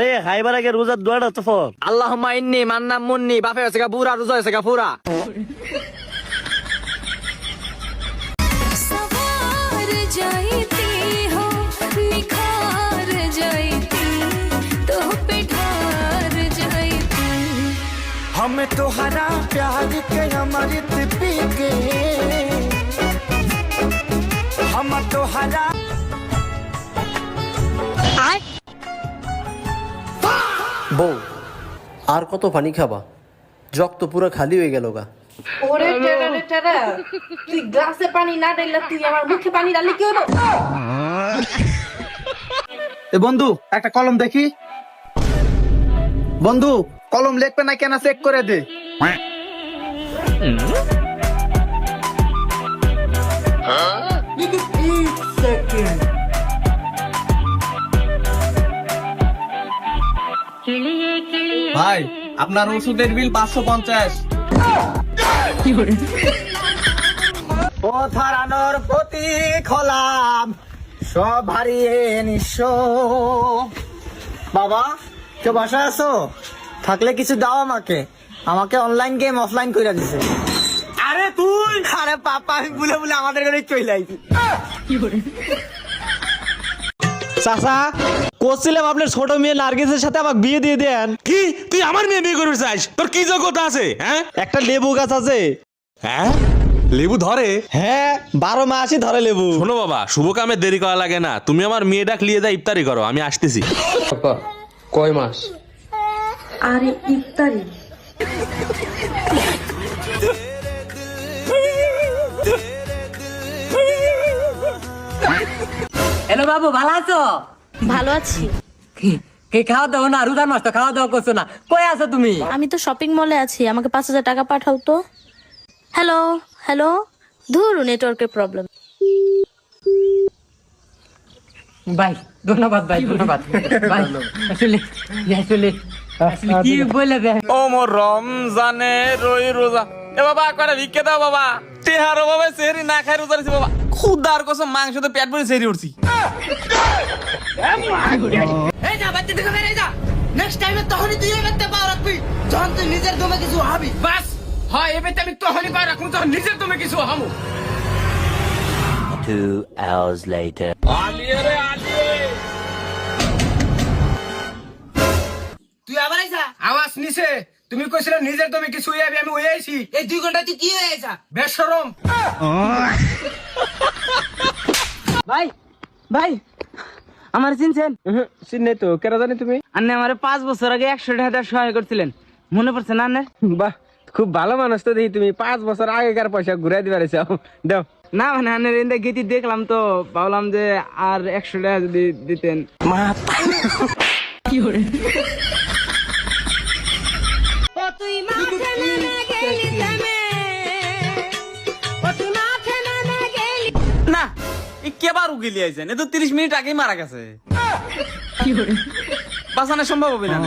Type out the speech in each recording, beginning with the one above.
আরে খাইবার আগে রোজার দোয়াটা তো ফর। আল্লাহুম্মা ইন্নী মান্নাম মুন্নি বাপে হয়েছে গা বুড়া রোজা হয়েছে গা পুরা। सवार जाती हो निखार जाती तो पे ढार जाती हमें तो हरा प्यार के हमारी तिपी के हम तो हरा বউ আর কত পানি খাবা? জগ তো পুরো খালি হয়ে গেল গা। ওরে টেরা রে টেরা, তুই গ্লাসে পানি না ঢাললে তুই আমার মুখে পানি ঢাললি কি হলো? এ বন্ধু একটা কলম দেখি। বন্ধু কলম লিখবে না কেন চেক করে দে। ভাই আপনার ওষুধের বিল 550। পথ হারানোর প্রতীক হলাম, সব হারিয়ে নিঃস্ব। বাবা কেউ বাসায় আছো? থাকলে কিছু দাও আমাকে। আমাকে অনলাইন গেম অফলাইন করে দিছে। আরে তুই? আরে পাপা আমি ভুলে ভুলে আমাদের ঘরে চলে আইছি। চাচা কোছিলাম আপনার ছোট মেয়ে নার্গিসের সাথে আমাকে বিয়ে দিয়ে দেন। কি তুই আমার মেয়ে বিয়ে করবি চাস? তোর কি যোগ্যতা আছে? হ্যাঁ একটা লেবু গাছ আছে। হ্যাঁ লেবু ধরে? হ্যাঁ 12 মাসই ধরে লেবু। শোনো বাবা, শুভ কামে দেরি করা লাগে না। তুমি আমার মেয়ে ডাক লিয়ে যা, ইফতারি করো, আমি আসতেছি। কয় মাস? আরে ইফতারি হ্যালো বাবু ভালো আছো? ভালো আছি। কে খাওয়া দাও না? রোজার মাস তো খাওয়া দাওয়া করছো না, কই আছো তুমি? আমি তো শপিং মলে আছি, আমাকে 5000 টাকা পাঠাও তো। হ্যালো হ্যালো, ধুর নেটওয়ার্কের প্রবলেম। ভাই ধন্যবাদ, ভাই ধন্যবাদ ভাই। আসলে আসলে আসলে কি বলে দে। ও মোর রমজানে রই রোজা। এ বাবা করে ভিক্ষে দাও বাবা। তেহারো বাবা সেহরি না খাই রোজা রইছি বাবা। খুদার কসম মাংস তো পেট ভরে সেহরি উঠছি। এই যা বাচ্চা থেকে বেরিয়ে যা। নেক্সট টাইমে তখনই তুই এমতে পাও রাখবি যখন তুই নিজের দমে কিছু হাবি। বাস হয় এবেতে আমি তখনই পাই রাখুন যখন নিজের তুমি কিছু হামু। 2 hours later. আলিয়ে রে আলিয়ে, তুই আবার আইছা? আওয়াজ নিছে। তুমি কইছিলে নিজের তুমি কিছু হইয়াবি, আমি হই আইছি। এই 2 ঘন্টা তুই কি হয়ে আইছা? বেশরম। ভাই ভাই আমার চিনছেন? চিনে তো কেরা জানি তুমি? আন্নে আমারে 5 বছর আগে 100 টাকা সহায় করছিলেন, মনে পড়ছে না আন্নে? বাহ খুব ভালো মানুষ তো দেখি। তুমি 5 বছর আগেকার পয়সা ঘুরাই দিতে পারছো। দাও না মানে আন্নের ইন্দা গীতি দেখলাম তো ভাবলাম যে আর 100 টাকা যদি দিতেন। তুই মাঠে না গেলি তেমে ও তুই মাঠে না গেলি না এই কেবার উগিলি আইছেন? এ তো 30 মিনিট আগেই মারা গেছে। বাঁচানো সম্ভব হবে না।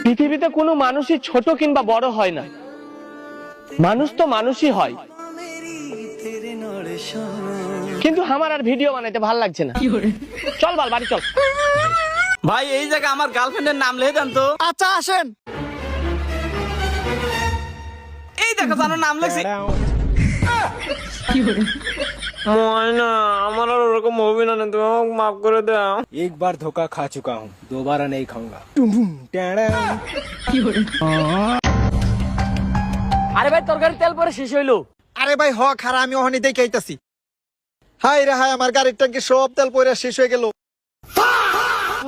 পৃথিবীতে কোনো মানুষই ছোট কিংবা বড় হয় না, মানুষ তো মানুষই হয়। কিন্তু আমার আর ভিডিও বানাইতে ভাল লাগছে না। চল বল বাড়ি চল। ভাই এই জায়গা আমার গার্লফ্রেন্ডের নাম লিখে দেন তো। আচ্ছা আসেন। এই দেখো জানো নাম লিখছি। ময়না আমার আর ওরকম হবে না, তুমি আমাকে মাফ করে দাও। एक बार धोखा खा चुका हूँ, दोबारा नहीं खाऊंगा। আরে ভাই তরকারি তেল পরে শেষ হইলো। আরে ভাই হ খারা, আমি ওখানে দেখে আইতাছি। হাই রে হাই, আমার গাড়ির ট্যাঙ্কি সব তেল পয়রা শেষ হয়ে গেল।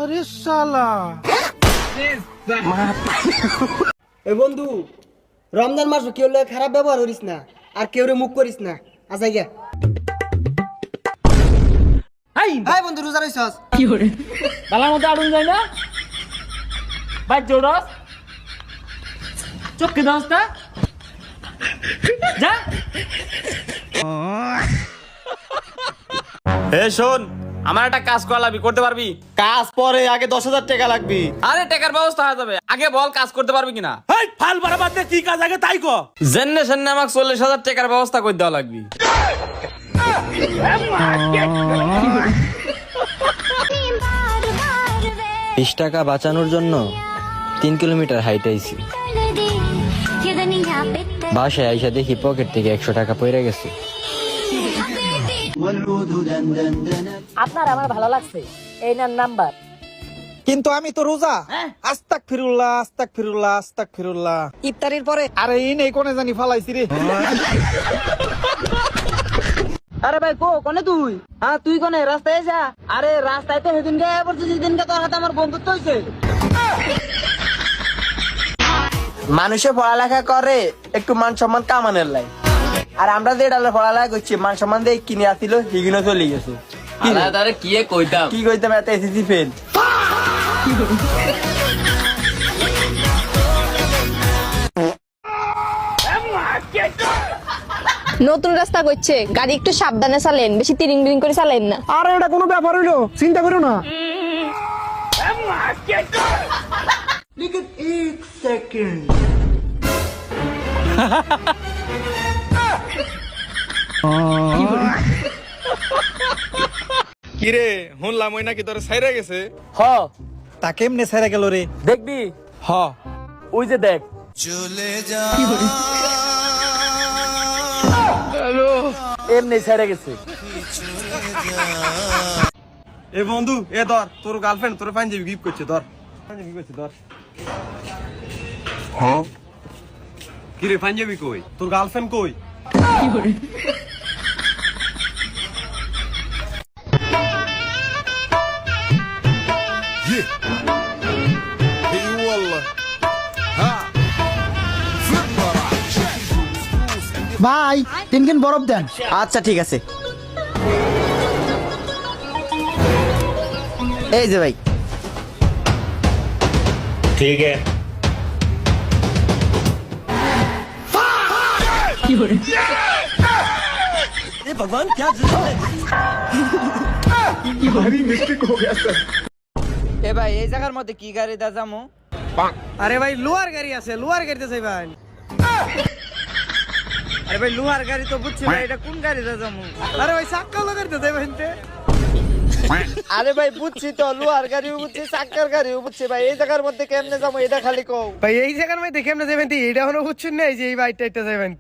আরে শালা। এ বন্ধু রমজান মাস কেউ লয় খারাপ ব্যবহার করিস না, আর কেউ রে মুখ করিস না। আচ্ছা গিয়া এই বন্ধু রোজা রইছস? বালার মতো আড়ুন যায় না ভাই, জোড়স চোখে দশটা যা। এ শোন, আমার একটা কাজ করা লাগবে, করতে পারবি? কাজ পরে, আগে 10,000 টাকা লাগবে। আরে টাকার ব্যবস্থা হয়ে যাবে, আগে বল কাজ করতে পারবি কিনা। এই ফাল বাড়াবাদ দে, কি কাজ আগে তাই কর। জেনে সেনে আমাকে 40,000 টাকার ব্যবস্থা করে দেওয়া লাগবে। 20 টাকা বাঁচানোর জন্য 3 কিলোমিটার হাইটাইছি। বাসায় আইসা দেখি পকেট থেকে 100 টাকা পড়ে গেছে। আপনার আমার ভালো লাগছে, এই নার নাম্বার। কিন্তু আমি তো রোজা। আস্তাগফিরুল্লাহ, আস্তাগফিরুল্লাহ, আস্তাগফিরুল্লাহ। ইফতারির পরে আরে এই নেই কোনে জানি ফালাইছি রে। আরে ভাই কোনে তুই? হ্যাঁ তুই কোনে? রাস্তায় যা। আরে রাস্তায় তো সেদিনকে যেদিনকে তোর হাতে আমার বন্ধুত্ব হয়েছে। মানুষে পড়ালেখা করে একটু মান সম্মান কামানের লাই, আর আমরা যে ডালে পড়ালেখা করছি মান সম্মান দিয়ে কিনে আসছিল হিগিনো চলে গেছে। কি কইতাম কি কইতাম, এত এসএসসি ফেল। নতুন রাস্তা করছে, গাড়ি একটু সাবধানে চালেন, বেশি তিরিং বিরিং করে চালেন না। আর এটা কোনো ব্যাপার হইলো, চিন্তা করো না। কিরে শুনলাম ওই নাকি তোর সাইরা গেছে। হ তা কেমনে সাইরা গেল রে? দেখবি, হ ওই যে দেখ। চলে যা এমনি ছেড়ে গেছে। এ বন্ধু, এ ধর তোর গার্লফ্রেন্ড তোর পাঞ্জাবি গিফট করছে, ধর পাঞ্জাবি করছে, ধর। হ্যাঁ কিরে পাঞ্জাবি কই? তোর গার্লফ্রেন্ড কই? ভাই 3 কেন বরফ দেন। আচ্ছা ঠিক আছে, এই যে ভাই। ঠিক আছে। এ ভাই এই জায়গার মধ্যে কি গাড়ি দা যামু? আরে ভাই লোহার গাড়ি আছে, লোহার গাড়িতে যাই ভাই। আরে ভাই লোহার গাড়ি তো বুঝছি ভাই, এটা কোন গাড়ি দা যামু? আরে ভাই চাক্কা লাগাইতে যাই ভাই। আরে ভাই বুঝছি তো, লোহার গাড়িও বুঝছি, চাক্কার গাড়িও বুঝছি ভাই, এই জায়গার মধ্যে কেমনে যাবো এটা খালি কও। ভাই এই জায়গার মধ্যে কেমনে যাবেন? এটা হলো বুঝছেন না, এই যে এই বাইকটা যাবেন।